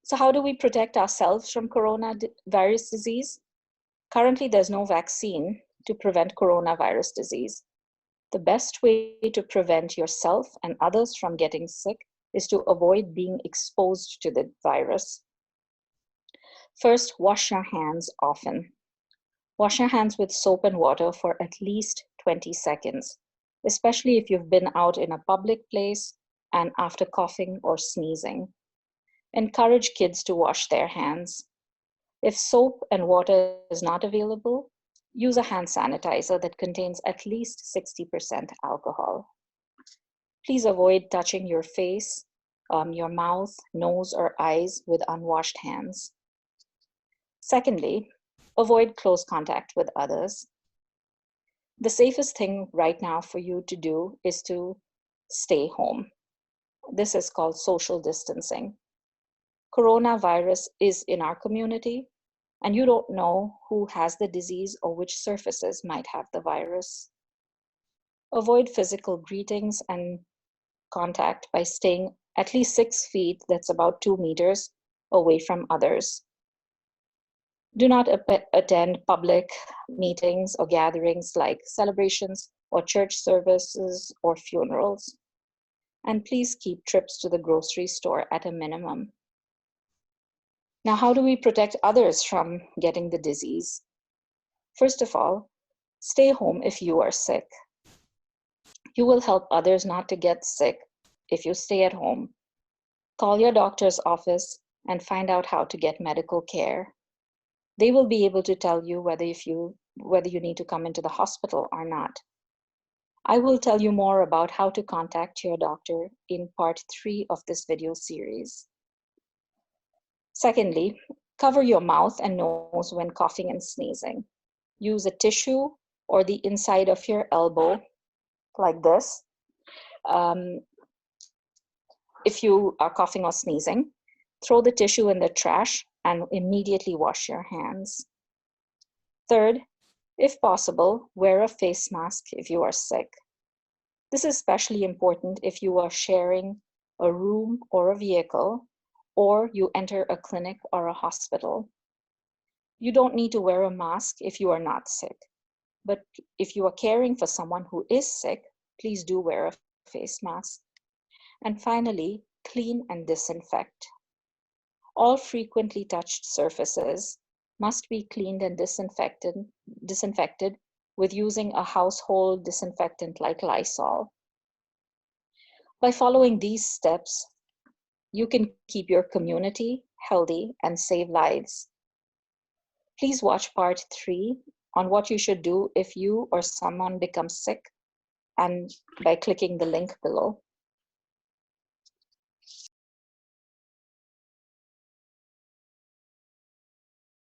So how do we protect ourselves from coronavirus disease? Currently, there's no vaccine to prevent coronavirus disease. The best way to prevent yourself and others from getting sick is to avoid being exposed to the virus. First, wash your hands often. Wash your hands with soap and water for at least 20 seconds, especially if you've been out in a public place and after coughing or sneezing. Encourage kids to wash their hands. If soap and water is not available, use a hand sanitizer that contains at least 60% alcohol. Please avoid touching your face, your mouth, nose, or eyes with unwashed hands. Secondly, avoid close contact with others. The safest thing right now for you to do is to stay home. This is called social distancing. Coronavirus is in our community, and you don't know who has the disease or which surfaces might have the virus. Avoid physical greetings and contact by staying at least 6 feet, that's about 2 meters, away from others. Do not attend public meetings or gatherings like celebrations or church services or funerals. And please keep trips to the grocery store at a minimum. Now, how do we protect others from getting the disease? First of all, stay home if you are sick. You will help others not to get sick if you stay at home. Call your doctor's office and find out how to get medical care. They will be able to tell you whether you need to come into the hospital or not. I will tell you more about how to contact your doctor in part 3 of this video series. Secondly, cover your mouth and nose when coughing and sneezing. Use a tissue or the inside of your elbow, like this, if you are coughing or sneezing. Throw the tissue in the trash and immediately wash your hands. Third, if possible, wear a face mask if you are sick. This is especially important if you are sharing a room or a vehicle, or you enter a clinic or a hospital. You don't need to wear a mask if you are not sick, but if you are caring for someone who is sick, please do wear a face mask. And finally, clean and disinfect. All frequently touched surfaces must be cleaned and disinfected with using a household disinfectant like Lysol. By following these steps, you can keep your community healthy and save lives. Please watch part 3 on what you should do if you or someone becomes sick, and by clicking the link below.